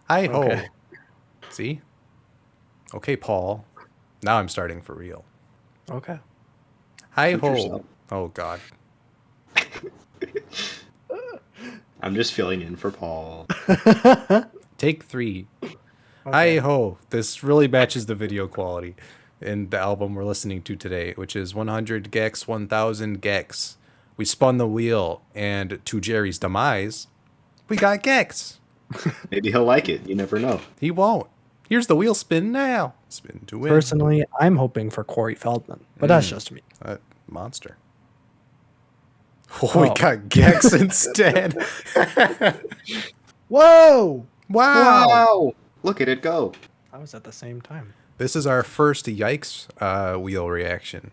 Hi Okay. ho. See? Okay, Paul. Now I'm starting for real. Okay. Hi Suit ho. yourself. Oh God. I'm just filling in for Paul. Take 3. Hi Okay. ho. This really matches the video quality in the album we're listening to today, which is 100 Gecs, 1000 Gecs. We spun the wheel, and to Jerry's demise, we got Gecs. Maybe he'll like it. You never know. He won't. Here's the wheel spin now. Spin to win. Personally, I'm hoping for Corey Feldman, but that's just me. Monster. Oh, we Whoa. got Gex instead. Whoa! Wow. Wow! Look at it go. That was at the same time. This is our first YIKES wheel reaction.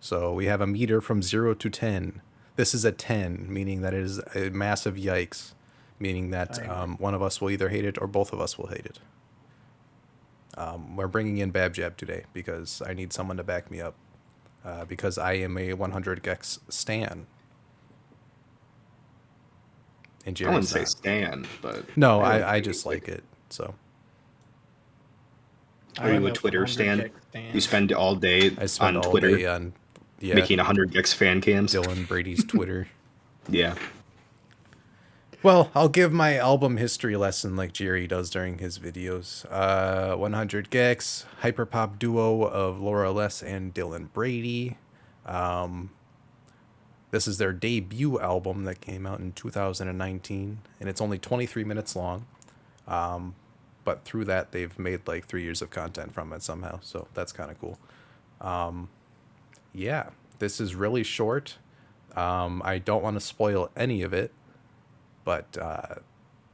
So we have a meter from 0 to 10. This is a 10, meaning that it is a massive yikes, meaning that one of us will either hate it or both of us will hate it. We're bringing in Babjab today because I need someone to back me up because I am a 100 Gex stan. And I wouldn't Jerry's say not. Stan, but No, I just like it. So Are you a Twitter stan? You spend all day I spend on all Twitter day on making 100 Gecs fan cams. Dylan Brady's Twitter. Yeah. Well, I'll give my album history lesson like Jerry does during his videos. 100 Gecs, hyperpop duo of Laura Les and Dylan Brady. This is their debut album that came out in 2019, and it's only 23 minutes long. But through that, they've made like 3 years of content from it somehow, so that's kind of cool. Yeah, this is really short. I don't want to spoil any of it, but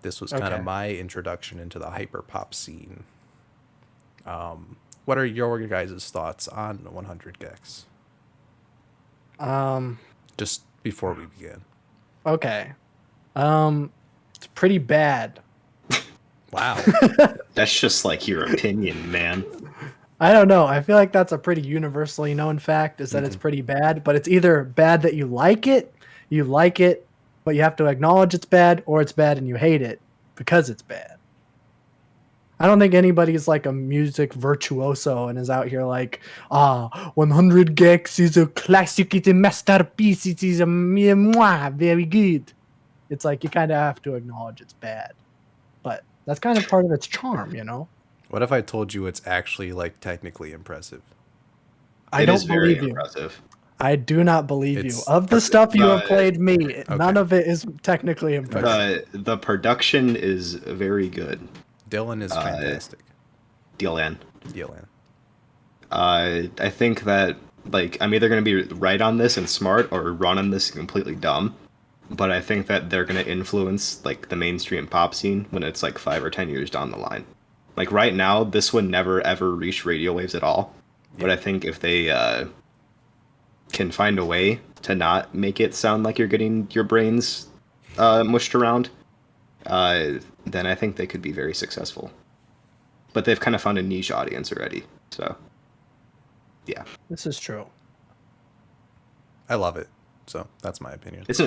this was kind of Okay. my introduction into the hyperpop scene. What are your guys' thoughts on 100 Gecs? Just before we begin. Okay. It's pretty bad. Wow. That's just like your opinion, man. I don't know. I feel like that's a pretty universally known fact is that it's pretty bad, but it's either bad that you like it, but you have to acknowledge it's bad, or it's bad and you hate it because it's bad. I don't think anybody's like a music virtuoso and is out here like, 100 Gecs is a classic, it's a masterpiece, it is a very good. It's like you kind of have to acknowledge it's bad, but that's kind of part of its charm, you know? What if I told you it's actually like technically impressive? I It don't is very believe you. impressive. I do not believe you. It's- Of the stuff you have played me, none Okay. of it is technically impressive. The production is very good. Dylan is fantastic. Dylan. Dylan. I think that like I'm either gonna be right on this and smart or wrong on this and completely dumb. But I think that they're gonna influence like the mainstream pop scene when it's like 5 or 10 years down the line. Like right now, this would never ever reach radio waves at all. But I think if they can find a way to not make it sound like you're getting your brains mushed around, then I think they could be very successful. But they've kind of found a niche audience already, so yeah. This is true. I love it. So that's my opinion. It's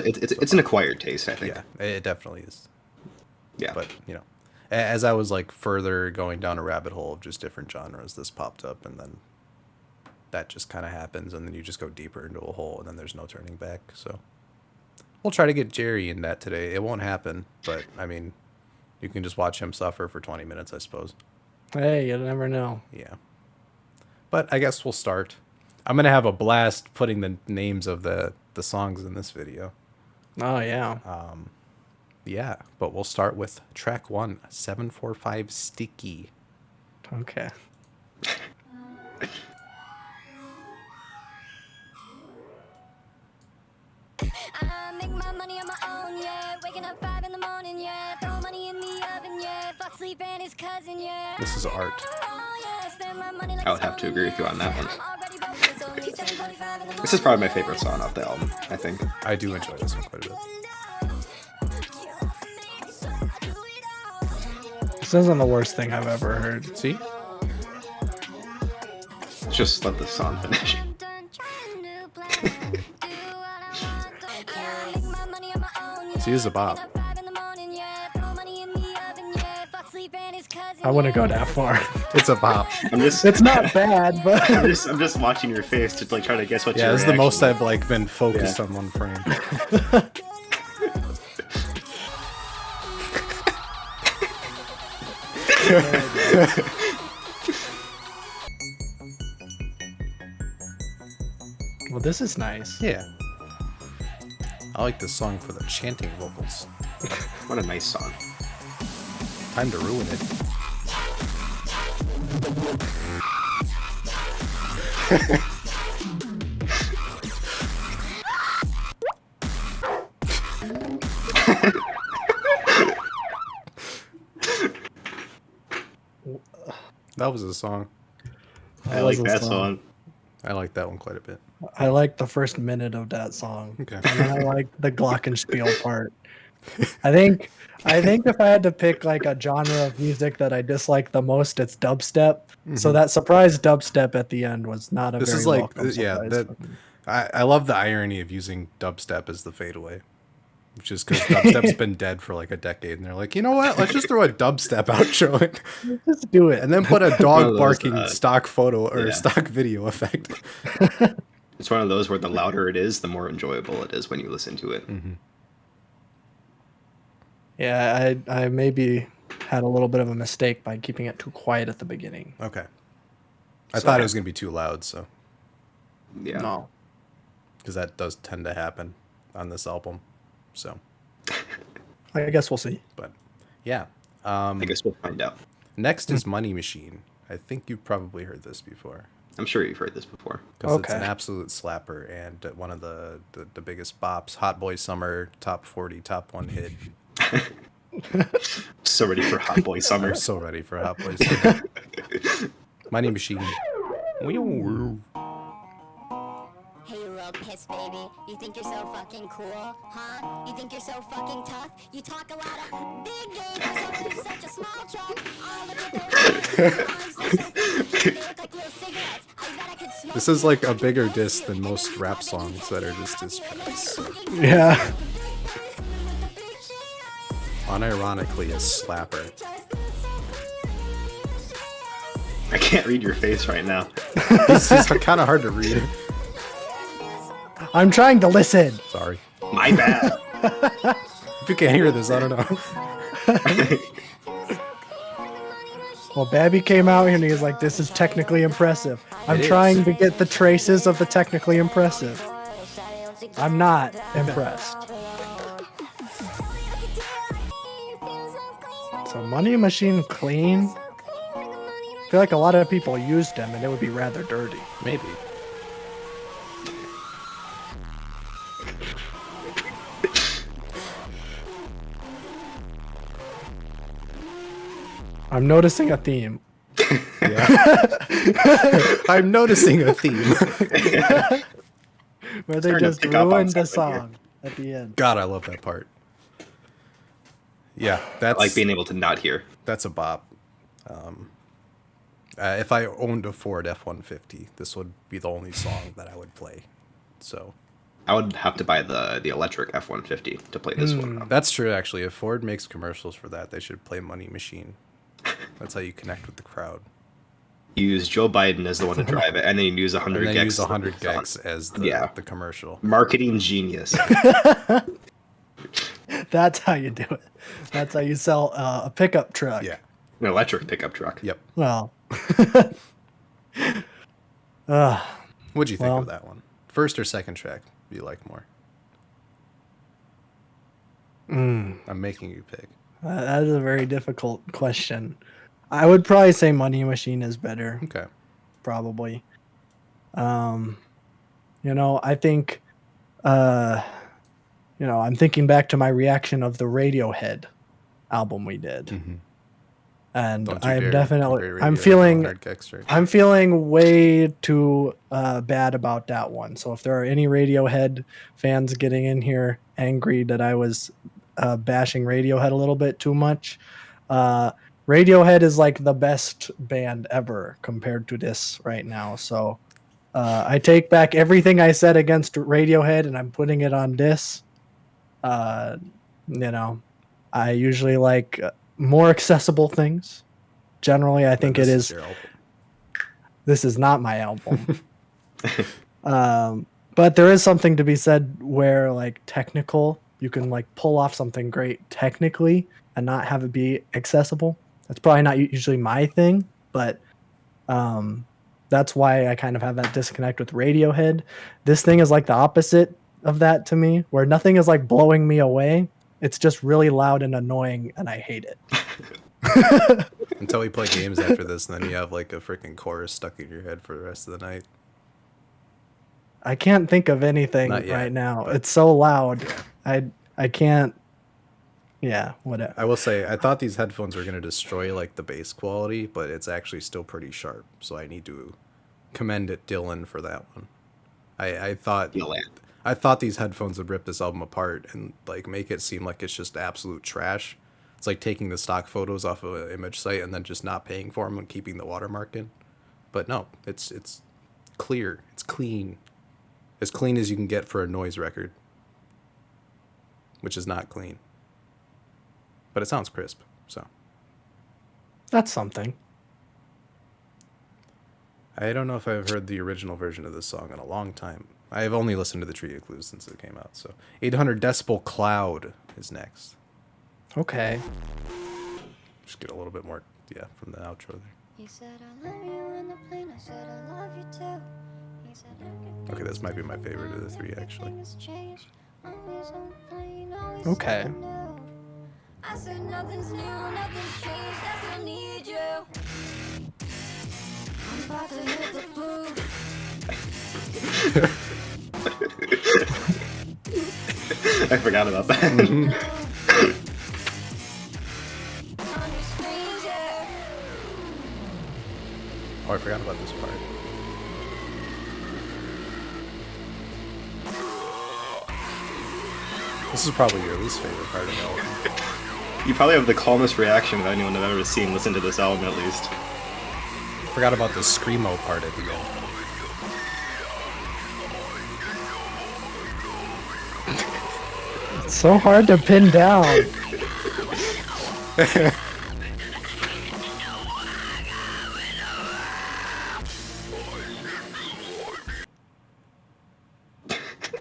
an acquired taste, I think. Yeah, it definitely is. Yeah. But, you know, as I was like further going down a rabbit hole of just different genres, this popped up, and then that just kind of happens, and then you just go deeper into a hole, and then there's no turning back. So we'll try to get Jerry in that today. It won't happen, but I mean, you can just watch him suffer for 20 minutes, I suppose. Hey, you never know. Yeah. But I guess we'll start. I'm going to have a blast putting the names of the songs in this video. Oh, yeah. Yeah, but we'll start with track 1, 745 Sticky. Okay. I make my money on my own, yeah. Waking up 5 in the morning, yeah. Throw money in the oven, yeah. Fuck sleep and his cousin, yeah. This is art. I would have to agree with you on that one. This is probably my favorite song off the album, I think. I do enjoy this one quite a bit. This isn't the worst thing I've ever heard. See? Just let the song finish. See, this is a bop. I wouldn't go that far. It's a bop. It's not bad, but I'm just watching your face to like try to guess what Yeah, your this is the most reaction I've like been focused on one frame. well, this is nice. Yeah. I like this song for the chanting vocals. What a nice song. Time to ruin it. That was a song. I like that song. I like that one quite a bit. I like the first minute of that song. Okay. And then I like the glockenspiel part. I think if I had to pick like a genre of music that I dislike the most, it's dubstep. So that surprise dubstep at the end was not a This very is like, welcome yeah, surprise that, for me. I love the irony of using dubstep as the fadeaway. Which is because dubstep's been dead for like a decade, and they're like, you know what? Let's just throw a dubstep outro in, Just do it. and then put a One dog of those, barking stock photo or yeah. stock video effect. It's one of those where the louder it is, the more enjoyable it is when you listen to it. Yeah, I maybe had a little bit of a mistake by keeping it too quiet at the beginning. Okay. I thought it was gonna be too loud, so Yeah. No. because that does tend to happen on this album. So, I guess we'll see. but yeah. I guess we'll find out. Next is Money Machine. I think you've probably heard this before. I'm sure you've heard this before. Because it's an Okay. absolute slapper and one of the biggest bops. Hot Boy Summer, top 40, top one hit. So ready for Hot Boy Summer. I'm so ready for Hot Boy Summer. Money Machine. Hey, you real piss baby. You think you're so fucking cool, huh? You think you're so fucking tough? You talk a lot of big game, you're so such a small truck. Oh, look at those arms, they're so fucking cute. They look like real cigarettes. I bet I could smoke. This is like a bigger diss than most rap songs that are just diss tracks. Yeah. Unironically, a slapper. I can't read your face right now. This is kind of hard to read. I'm trying to listen. Sorry. My bad. If you can't hear this, I don't know. Well, Babby came out here and he was like, this is technically impressive. I'm It is. trying to get the traces of the technically impressive. I'm not impressed. So Money Machine clean. I feel like a lot of people used them and it would be rather dirty. Maybe. I'm noticing a theme. I'm noticing a theme. Where they Starting to just pick up on ruined the something here. song at the end. God, I love that part. Yeah, that's I like being able to not hear. that's a bop. If I owned a Ford F-150, this would be the only song that I would play. So I would have to buy the electric F-150 to play this one. that's true, actually. If Ford makes commercials for that, they should play Money Machine. That's how you connect with the crowd. You use Joe Biden as the one to drive it, and then you use 100 And then Gecs. use 100 Gecs as the commercial. Marketing genius. That's how you do it. That's how you sell a pickup truck. Yeah. An electric pickup truck. Yep. Well. What'd you think Well- of that one? First or second track do you like more? I'm making you pick. That is a very difficult question. I would probably say Money Machine is better. Okay. Probably. I think, I'm thinking back to my reaction of the Radiohead album we did. And Don't you I'm dare definitely, compare I'm Radiohead to feeling, 100 Gecs, right? I'm feeling way too bad about that one. So if there are any Radiohead fans getting in here angry that I was bashing Radiohead a little bit too much, Radiohead is like the best band ever compared to this right now. So I take back everything I said against Radiohead and I'm putting it on this. I usually like more accessible things. Generally, I think it is. Your album. This is not my album. But there is something to be said where like technical, you can like pull off something great technically and not have it be accessible. That's probably not usually my thing, but that's why I kind of have that disconnect with Radiohead. This thing is like the opposite of that to me, where nothing is like blowing me away. It's just really loud and annoying, and I hate it. Until we play games after this, and then you have like a freaking chorus stuck in your head for the rest of the night. I can't think of anything Not yet, right now. but- It's so loud. I can't. Yeah, whatever. I will say, I thought these headphones were going to destroy like the bass quality, but it's actually still pretty sharp. So I need to commend it, Dylan, for that one. I thought these headphones would rip this album apart and like make it seem like it's just absolute trash. It's like taking the stock photos off of an image site and then just not paying for them and keeping the watermark in. But no, it's clear. It's clean. As clean as you can get for a noise record, which is not clean. But it sounds crisp, so. That's something. I don't know if I've heard the original version of this song in a long time. I've only listened to the Tree of Clues since it came out, so. 800 Decibel Cloud is next. Okay. Just get a little bit more, from the outro there. He said I love you in the plane, I said I love you too. He said Okay, this might be my favorite of the three, actually. Okay. I said nothing's new, nothing's changed, I still need you. I'm about to hit the booth. I forgot about that. On your screens, yeah. Oh, I forgot about this part. This is probably your least favorite part of the album. You probably have the calmest reaction of anyone I've ever seen listen to this album, at least. Forgot about the screamo part at the end. It's so hard to pin down.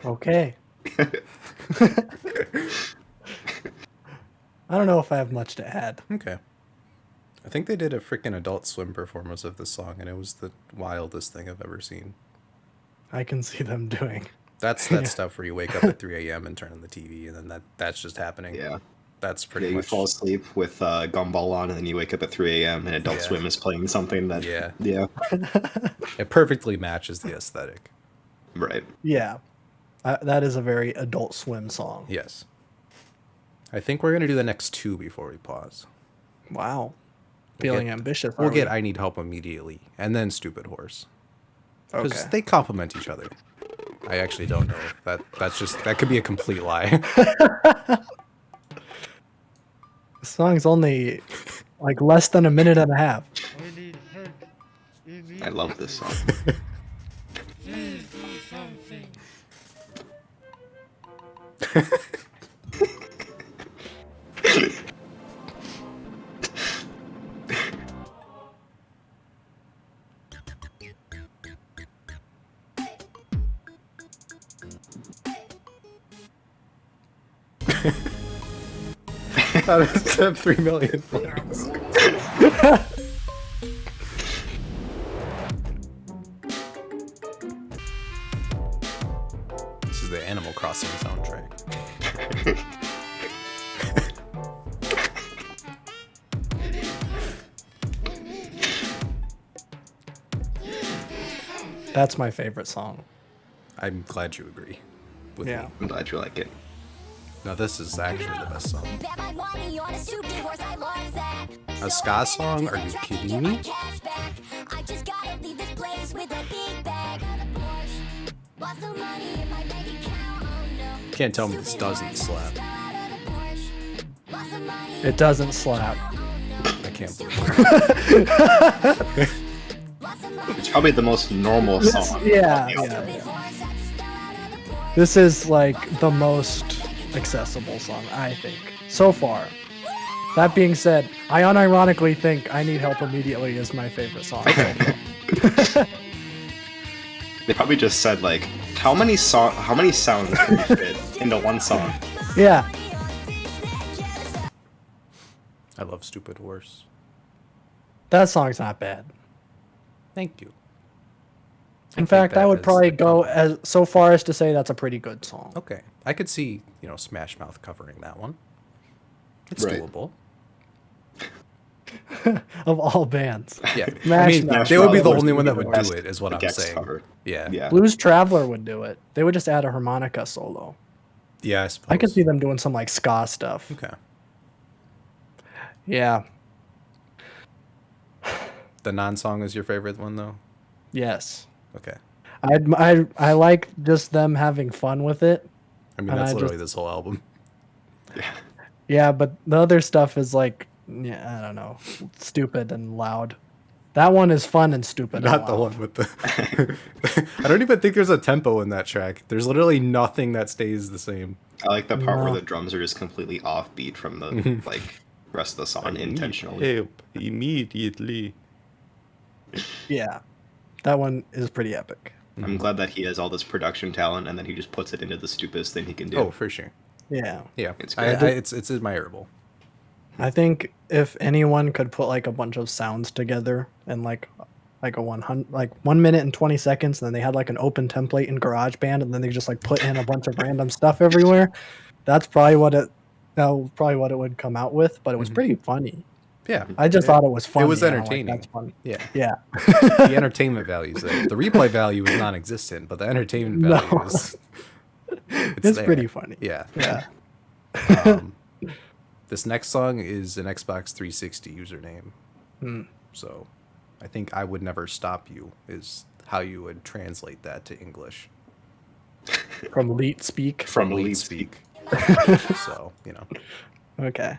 Okay. I don't know if I have much to add. Okay. I think they did a freaking Adult Swim performance of this song, and it was the wildest thing I've ever seen. I can see them doing. That's that stuff where you wake up at 3 a.m. and turn on the TV, and then that's just happening. Yeah. That's pretty Yeah, you much. fall asleep with Gumball on, and then you wake up at 3 a.m. and Adult Yeah. Swim is playing something that. Yeah. Yeah. It perfectly matches the aesthetic. Right. Yeah. That is a very Adult Swim song. Yes. I think we're gonna do the next two before we pause. Wow. Feeling get- ambitious. We'll are get we? I Need Help immediately, and then Stupid Horse. Because Okay. they complement each other. I actually don't know. That could be a complete lie. The song's only like less than a minute and a half. I love this song. How does it have 3 million plays? This is the Animal Crossing soundtrack. That's my favorite song. I'm glad you agree with Yeah. me. I'm glad you like it. No, this is actually the best song. Bet my money on a stupid horse, I lost that. A ska song? Are you kidding me? I just gotta leave this place with a big bag. Lost the money in my bank account, oh no. Can't tell me this doesn't slap. It doesn't slap. I can't believe it. It's probably the most normal song. Yeah. This is like the most accessible song, I think, so far. That being said, I unironically think "I Need Help Immediately" is my favorite song. They probably just said like, how many sounds can we fit into one song? Yeah. I love Stupid Horse. That song's not bad. Thank you. In fact, that I would as probably a go compliment. as so far as to say that's a pretty good song. Okay. I could see, Smash Mouth covering that one. It's Right. doable. Of all bands. Yeah. Smash Mouth. They would be the Mouth only would one be that the would best- do it, is what the I'm Gecs saying. cover. Yeah. Yeah. Blues Traveler would do it. They would just add a harmonica solo. Yeah, I suppose. I could see them doing some like ska stuff. Okay. Yeah. The non-song is your favorite one, though? Yes. Okay. I like just them having fun with it. I mean, And that's I literally just- this whole album. Yeah, but the other stuff is like, yeah, I don't know, stupid and loud. That one is fun and stupid. Not and the loud. one with the... I don't even think there's a tempo in that track. There's literally nothing that stays the same. I like the part where No. the drums are just completely offbeat from the like rest of the song intentionally. Help immediately. Yeah, that one is pretty epic. I'm glad that he has all this production talent and then he just puts it into the stupidest thing he can do. Oh, for sure. Yeah, Yeah. It's It's, good. it's admirable. I think if anyone could put like a bunch of sounds together in like a 1 minute and 20 seconds, and then they had like an open template in GarageBand, and then they just like put in a bunch of random stuff everywhere, that was probably what it would come out with. But it was pretty funny. Yeah. I just thought it was funny. was and I'm like, entertaining. That's fun. Yeah. Yeah. The entertainment value is there. The replay value is non-existent, but the entertainment No. value is... It's there. pretty funny. Yeah. Yeah. This next song is an Xbox 360 username. So I think "I Would Never Stop You" is how you would translate that to English. From Leet Speak. From Leet lead speak. So, Okay.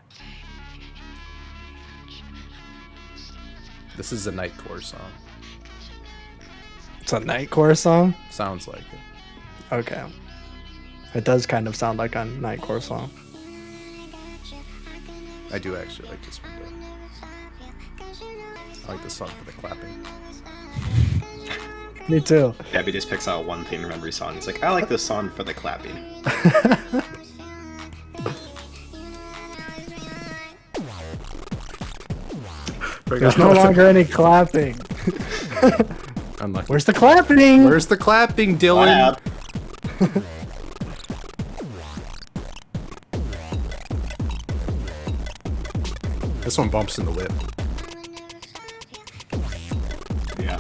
this is a Nightcore song. It's a Nightcore song. Sounds like it. Okay. It does kind of sound like a Nightcore song. I do actually like this one, though. I like this song for the clapping. Me too. Babby just picks out one thing from every song. He's like, I like this song for the clapping. There's no longer any clapping. Unlucky. Where's the clapping? Where's the clapping, Dylan? Clap. This one bumps in the whip. Yeah.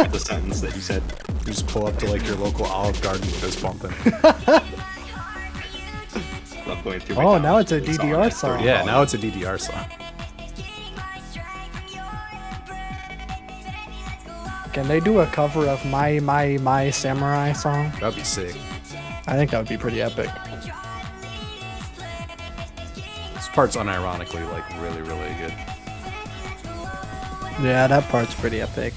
The sentence that you said. You just pull up to like your local Olive Garden with this bumping. Love going through Oh, now McDonald's it's a with this DDR at song. 30 Yeah, volume. now it's a DDR song. Can they do a cover of My Samurai song? That'd be sick. I think that would be pretty epic. This part's unironically like really, really good. Yeah, that part's pretty epic.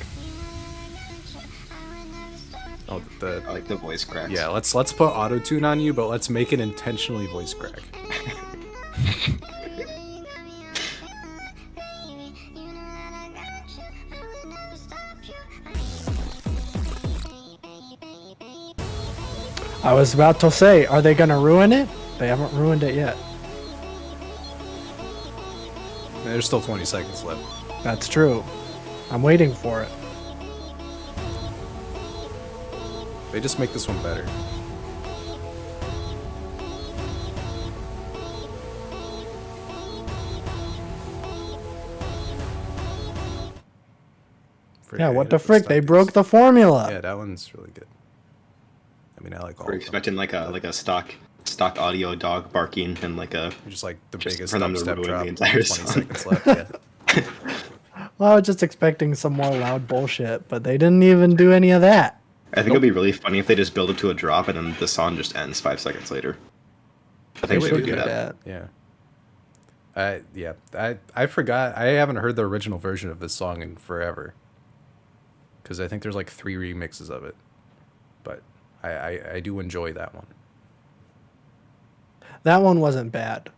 Oh, I like the voice cracks. yeah. Let's put auto-tune on you, but let's make it intentionally voice crack. I was about to say, are they gonna ruin it? They haven't ruined it yet. There's still 20 seconds left. That's true. I'm waiting for it. They just make this one better. Yeah, what I the hate frick? stuff They is- broke the formula. Yeah, that one's really good. I mean, I like all We're of them. expecting like a stock audio dog barking and like a Just like the just biggest for them to dubstep ruin drop. the entire 20 song. seconds left. Yeah. Well, I was just expecting some more loud bullshit, but they didn't even do any of that. I think it'd be really funny if they just build it to a drop and then the song just ends 5 seconds later. I think They they would would do do that. Yeah. I forgot. I haven't heard the original version of this song in forever. Because I think there's like 3 remixes of it. But I do enjoy that one. That one wasn't bad.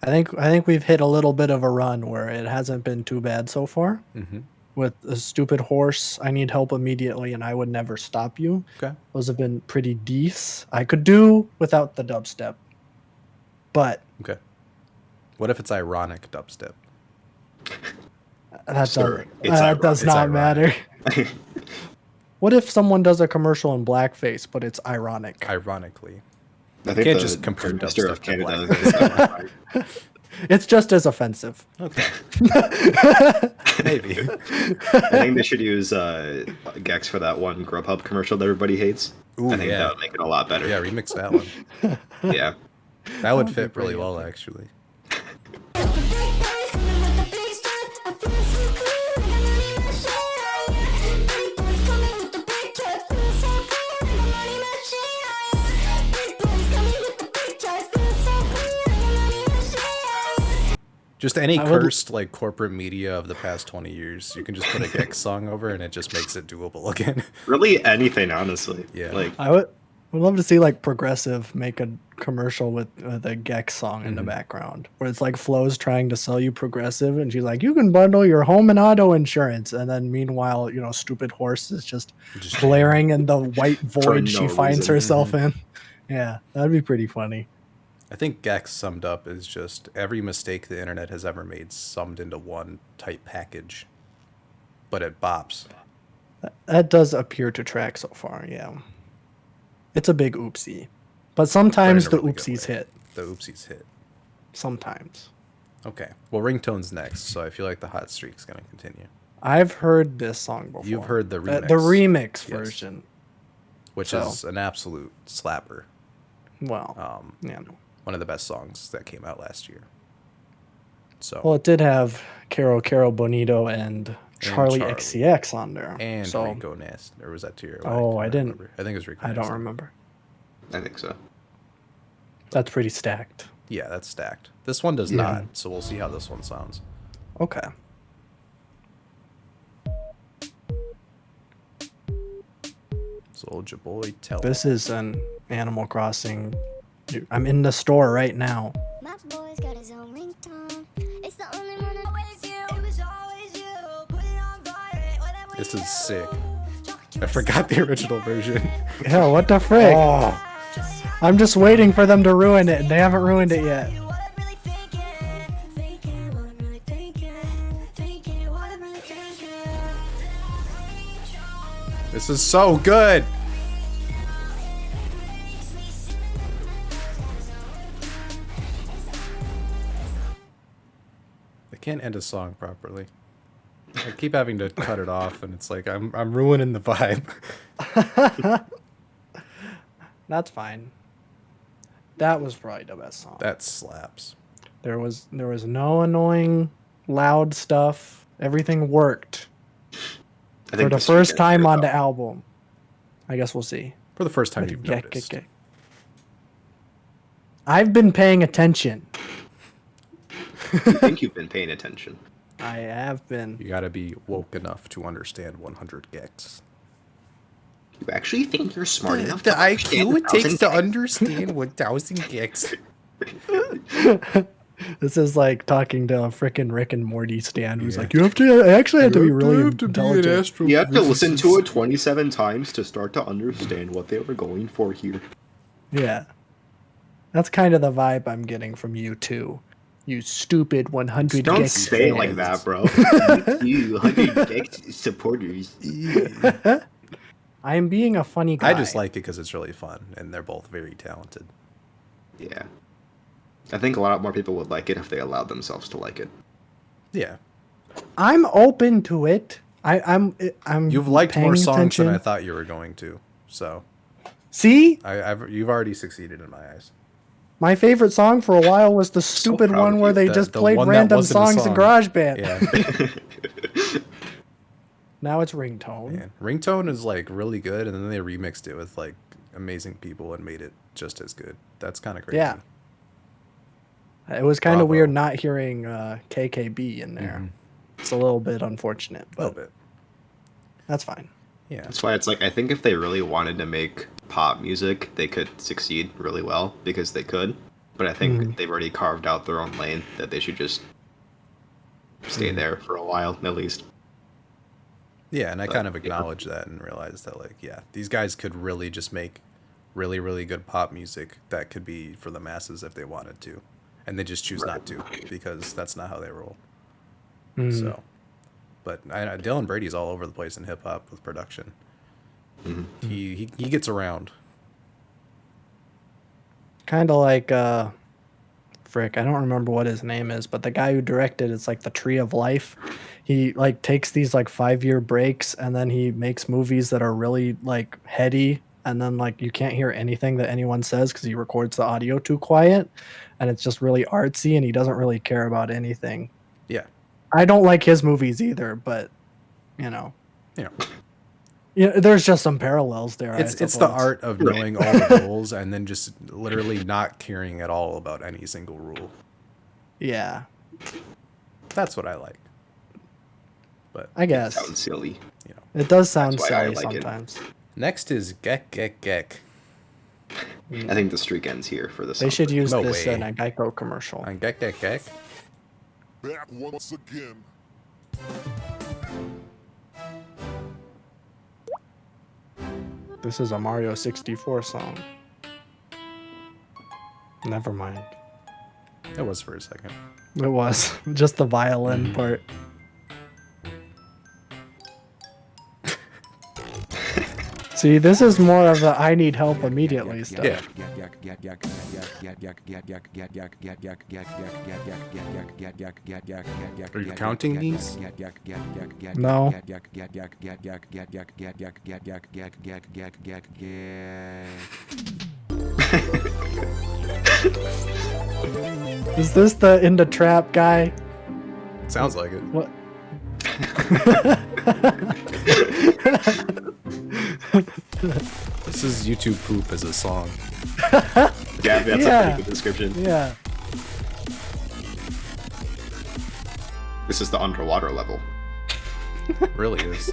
I think we've hit a little bit of a run where it hasn't been too bad so far. Mm-hmm. With a stupid horse, I need help immediately, and I would never stop you. Okay. Those have been pretty decent. I could do without the dubstep, but Okay. What if it's ironic dubstep? that Sir, does, it's that does It's not matter. ironic. What if someone does a commercial in blackface, but it's ironic? Ironically. I You think can't the just compare Prime Minister dubstep of to Canada blackface. is It's just as offensive. Okay. Maybe. I think they should use Gecs for that one Grubhub commercial that everybody hates. Ooh, I think yeah. that would make it a lot better. Yeah, remix that one. Yeah. That would That would fit be really pretty well, epic. actually. Just any I would- cursed like corporate media of the past 20 years, you can just put a Gex song over and it just makes it doable again. Really anything, honestly. Yeah. Like, I would love to see like Progressive make a commercial with a Gex song in the background where it's like Flo's trying to sell you Progressive and she's like, you can bundle your home and auto insurance. And then meanwhile, stupid horse is just Just- blaring in the white void no she finds reason. herself in. Yeah, that'd be pretty funny. I think Gex summed up is just every mistake the internet has ever made summed into one tight package. But it bops. That does appear to track so far, yeah. It's a big oopsie. But sometimes But the in a really good oopsies way. hit. The oopsies hit. Sometimes. Okay. Well, Ringtone's next, so I feel like the hot streak's going to continue. I've heard this song before. You've heard the remix. The remix Yes. version. Which So. is an absolute slapper. Well, yeah. One of the best songs that came out last year. So Well, it did have Caro Bonito and Charlie Charlie. XCX on there. and so Rico Nast, or was that tier? Oh, I didn't- Remember. I think it was Rico. I don't Nast. remember. I think so. That's pretty stacked. Yeah, that's stacked. This one does Yeah. not, so we'll see how this one sounds. Okay. Soldier Boy, tell This is an Animal Crossing. I'm in the store right now. My boy's got his own ringtone. It's the only one that always you. It was always you. Put it on fire. Whatever This you is sick. do. I forgot the original version. Yeah, what the frick? Oh, I'm just waiting for them to ruin it, and they haven't ruined it yet. What I'm really thinking, what I'm really thinking, what I'm really thinking. this is so good. I can't end a song properly. I keep having to cut it off, and it's like I'm ruining the vibe. That's fine. That was probably the best song. That slaps. There was no annoying loud stuff. Everything worked I for the this first weekend time here, on the though. album. I guess we'll see. For the first time you've Get- noticed. get. I've been paying attention. I think you've been paying attention. I have been. You gotta be woke enough to understand 100 Gecs. You actually think you're smart enough The to understand IQ it takes 1,000 to Gecs? understand 1,000 Gecs. This is like talking to a frickin' Rick and Morty stan who's like, you have to actually have to be really intelligent. You have to listen to it 27 times to start to understand what they were going for here. Yeah. That's kind of the vibe I'm getting from you too. You stupid 100 Don't Gex say it fans. like that, bro. You 100 Gecs supporters. I am being a funny guy. I just like it because it's really fun, and they're both very talented. Yeah. I think a lot more people would like it if they allowed themselves to like it. Yeah. I'm open to it. I'm You've liked paying more songs attention. than I thought you were going to. So See? you've already succeeded in my eyes. My favorite song for a while was the stupid proud one of where you. they The- just the played one that random wasn't a songs in song. GarageBand. Yeah. Now it's Ringtone. Man. Ringtone is like really good, and then they remixed it with like amazing people and made it just as good. That's kind of crazy. Yeah. It was kind of Bravo. weird not hearing KKB in there. Mhm. It's a little bit unfortunate, A little but bit. that's fine. Yeah. That's why it's like, I think if they really wanted to make pop music, they could succeed really well because they could. but I think they've already carved out their own lane that they should just stay there for a while at least. Yeah, and I kind of acknowledge that and realize that, like, yeah, these guys could really just make really, really good pop music that could be for the masses if they wanted to. And they just choose not to because that's not how they roll. So, but Dylan Brady's all over the place in hip hop with production. He gets around. Kind of like frick, I don't remember what his name is, but the guy who directed it's like the Tree of Life. He like takes these like 5-year breaks and then he makes movies that are really like heady, and then like you can't hear anything that anyone says because he records the audio too quiet, and it's just really artsy and he doesn't really care about anything. Yeah. I don't like his movies either, but you know. Yeah. Yeah, there's just some parallels there. It's the art of knowing all the rules and then just literally not caring at all about any single rule. Yeah. That's what I like. But I guess. Sounds silly. You know. It does sound That's why I silly like it. sometimes. Next is Gek. I think the streak ends here for this. They should use No this way. in a Geico commercial. On Gek. Back once again. This is a Mario 64 song. Never mind. It was for a second. It was just the violin part. See, this is more of a I need help immediately stuff. Yeah. Are you counting these? No. Is this the In the Trap guy? Sounds like it. What? This is YouTube poop as a song. Yeah, that's Yeah. a pretty good description. Yeah. This is the underwater level. Really is.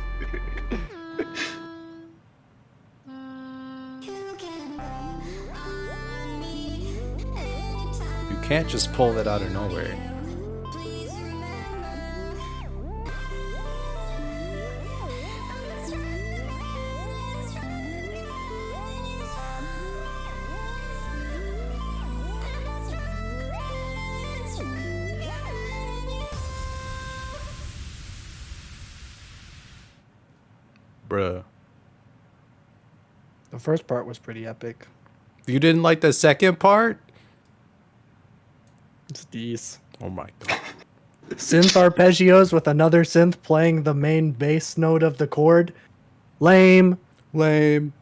You can't just pull that out of nowhere. Bruh. The first part was pretty epic. You didn't like the second part? It's these. Oh my god. Synth arpeggios with another synth playing the main bass note of the chord. Lame. Lame.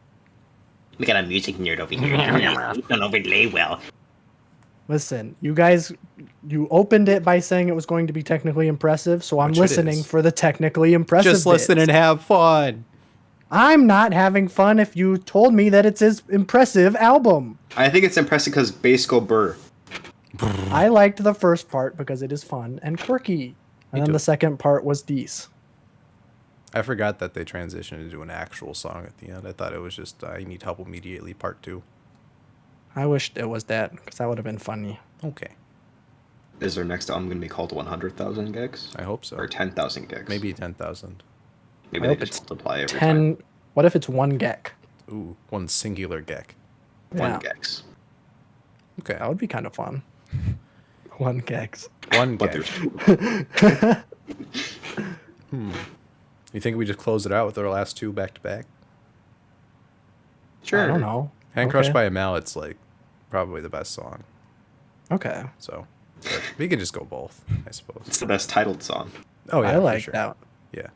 We got a music nerd over here. You don't overlay well. Listen, you guys, you opened it by saying it was going to be technically impressive, so I'm Which it listening is. for the technically impressive Just listen bits. and have fun. I'm not having fun if you told me that it's his impressive album. I think it's impressive because bass go burr. I liked the first part because it is fun and quirky. And then too. the second part was these. I forgot that they transitioned into an actual song at the end. I thought it was just I Need Help Immediately Part 2. I wished it was that because that would have been funny. Okay. Is their next album going to be called 100,000 Gecs? I hope so. Or 10,000 Gecs? Maybe 10,000. Maybe I they hope just it's multiply every 10. time. What if it's one Gec? Ooh, one singular Gek. One Yeah. Gecs. Okay. That would be kind of fun. One Gecs. One But Gek. there's You think we just close it out with our last two back to back? Sure. I don't know. Hand Crushed Okay. by a Mallet's like probably the best song. Okay. So but we could just go both, I suppose. It's the best titled song. Oh yeah, I for like sure. that. Yeah.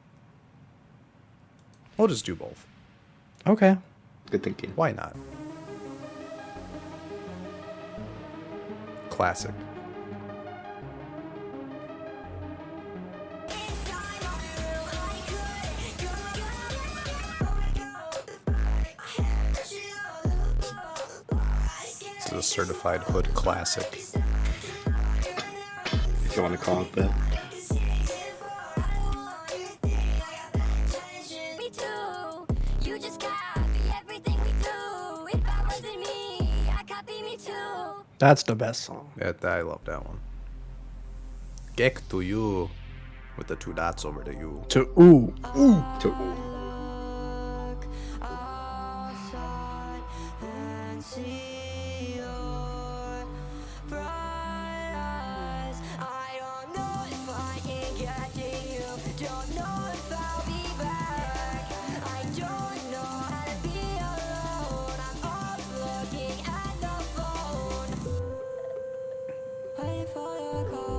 We'll just do both. Okay. Good thinking. Why not? Classic. This is a certified hood classic. If you want to call it that. Me too. You just copy everything we do. If I wasn't me, I copy me too. That's the best song. I love that one. Gek to you, with the 2 dots over the U. To ooh. outside and see your bright eyes. I don't know if I can get to you. Don't know if I'll be back. I don't know how to be alone. I'm off looking at the phone, waiting for your call.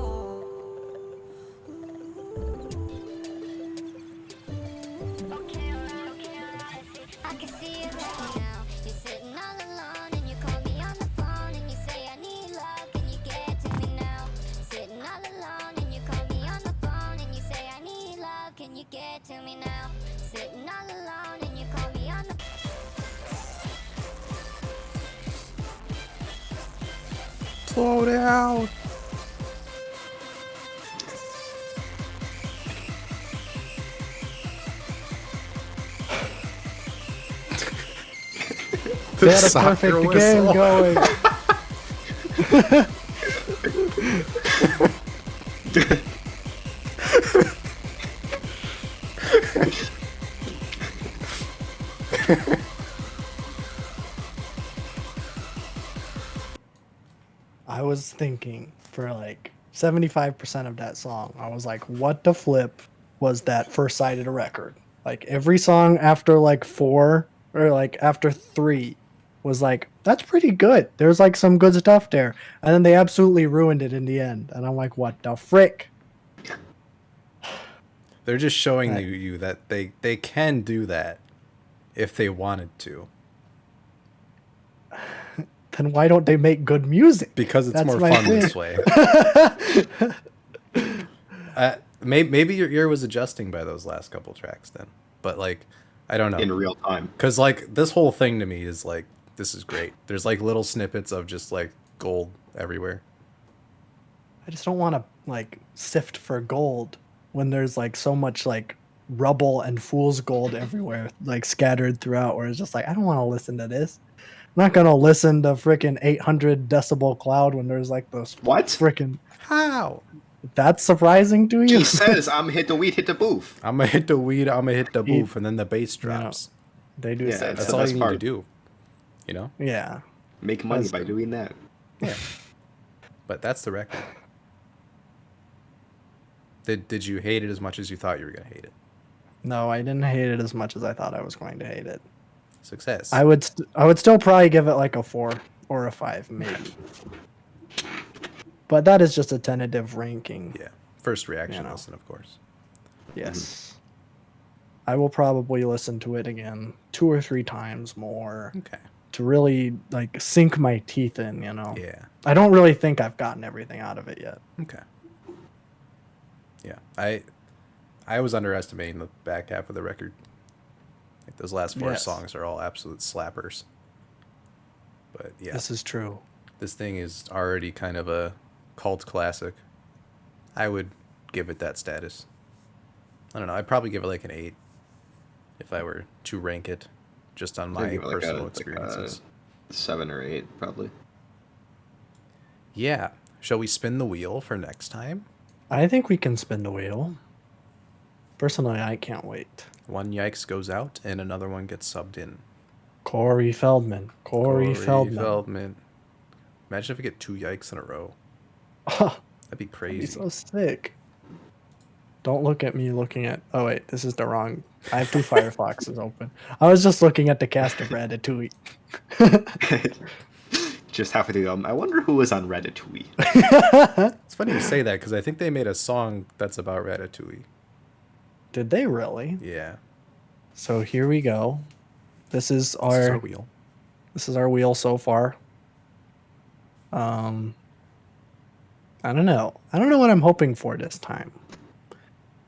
I can see you right now. You're sitting all alone and you call me on the phone and you say I need love. Can you get to me now? Sitting all alone and you call me on the phone and you say I need love. Can you get to me now? Sitting all alone and you call me on the Slow down. They had a perfect game going. I was thinking for like 75% of that song, I was like, what the flip was that first side of the record? Like every song after like 4 or like after 3 was like, that's pretty good. There's like some good stuff there. And then they absolutely ruined it in the end. And I'm like, what the frick? They're just showing Right. you that they can do that if they wanted to. Then why don't they make good music? Because it's That's more my fun thing. this way. Maybe your ear was adjusting by those last couple tracks then. But like, I don't know. In real time. Because like this whole thing to me is like, this is great. There's like little snippets of just like gold everywhere. I just don't want to like sift for gold when there's like so much like rubble and fool's gold everywhere, like scattered throughout, where it's just like, I don't want to listen to this. I'm not going to listen to freaking 800 decibel cloud when there's like those What? freaking. How? That's surprising to you? He says, I'm hit the weed, hit the booth. I'm gonna hit the weed, I'm gonna hit the He- booth, and then the bass drops. They do Yeah, say That's the all best you need to part. do. You know? Yeah. Make money That's by good. doing that. Yeah. But that's the record. Did you hate it as much as you thought you were gonna hate it? No, I didn't hate it as much as I thought I was going to hate it. Success. I would still probably give it like a 4 or a 5 maybe. But that is just a tentative ranking. Yeah. First reaction You know. listen, of course. Yes. I will probably listen to it again 2 or 3 times more Okay. to really like sink my teeth in, you know. Yeah. I don't really think I've gotten everything out of it yet. Okay. Yeah. I was underestimating the back half of the record. Like those last 4 Yes. songs are all absolute slappers. But yeah, This is true. this thing is already kind of a cult classic. I would give it that status. I don't know. I'd probably give it like an 8 if I were to rank it just on I'd my give it like personal a experiences. 7 or 8, probably. Yeah. Shall we spin the wheel for next time? I think we can spin the wheel. Personally, I can't wait. One Yikes goes out and another one gets subbed in. Corey Feldman. Corey Feldman. Imagine if we get 2 Yikes in a row. Oh, That'd be that'd be crazy. so sick. Don't look at me looking at. Oh wait, this is the wrong. I have 2 Firefoxes open. I was just looking at the cast of Ratatouille. Just halfway through the album. I wonder who was on Ratatouille. It's funny you say that because I think they made a song that's about Ratatouille. Did they really? Yeah. So here we go. This is This is our wheel. this is our wheel so far. I don't know. I don't know what I'm hoping for this time.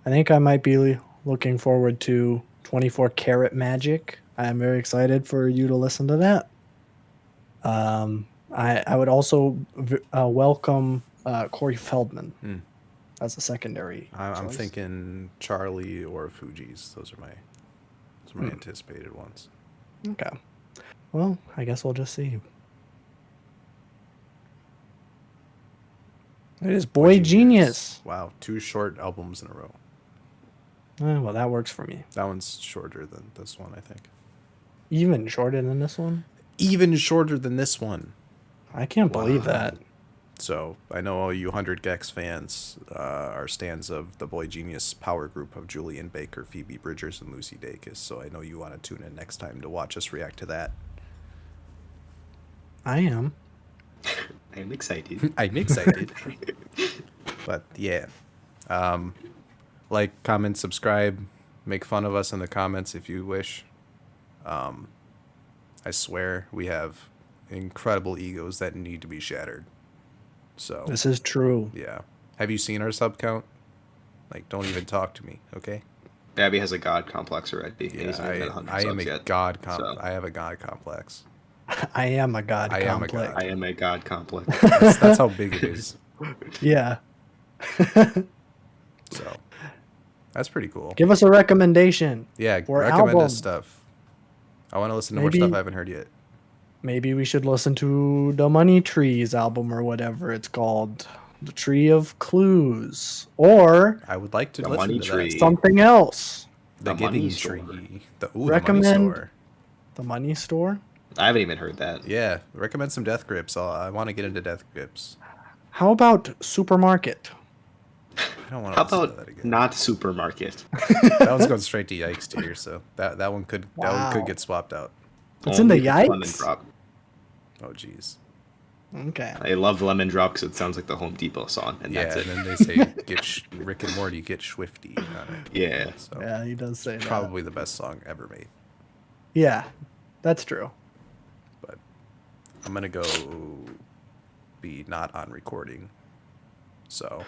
I think I might be looking forward to 24 Karat Magic. I'm very excited for you to listen to that. I would also welcome Corey Feldman Hmm. as a secondary. I'm choice. thinking Charlie or Fuji's. Those are my Hmm. anticipated ones. Okay. Well, I guess we'll just see. It is Boy Genius. Wow, 2 short albums in a row. Well, that works for me. That one's shorter than this one, I think. Even shorter than this one? Even shorter than this one. I can't believe that. So I know all you 100 Gecs fans are stands of the Boy Genius power group of Julian Baker, Phoebe Bridgers, and Lucy Dacus. So I know you want to tune in next time to watch us react to that. I am. I'm excited. I'm excited. But yeah. Like, comment, subscribe, make fun of us in the comments if you wish. I swear we have incredible egos that need to be shattered. So This is true. yeah. Have you seen our sub count? Like, don't even talk to me, okay? Babby has a god complex already. and Yeah, he's not even at 100 I am subs a yet, god so. I have a god complex. I am a god I am a complex. god. I am a god complex. That's how big it is. Yeah. So that's pretty cool. Give us a recommendation. Yeah, or recommend album. us stuff. I want to listen to more Maybe- stuff I haven't heard yet. Maybe we should listen to the Money Trees album or whatever it's called. The Tree of Clues. Or I would like to The listen Money to Tree. that. something else. The The Money Giving Store. Tree. The Money Recommend- Store. The Money Store? I haven't even heard that. Yeah, recommend some Death Grips. I want to get into Death Grips. How about Supermarket? I don't want How to listen to about that again. not supermarket? That one's going straight to Yikes tier, so that one could Wow. get swapped out. It's in the Only if Lemon Yikes? Drop. Oh jeez. Okay. I love Lemon Drop because it sounds like the Home Depot song, and Yeah, that's and it. then they say Rick and Morty get swifty on it. Yeah. So Yeah, he does say that. probably the best song ever made. Yeah, that's true. But I'm gonna go be not on recording. So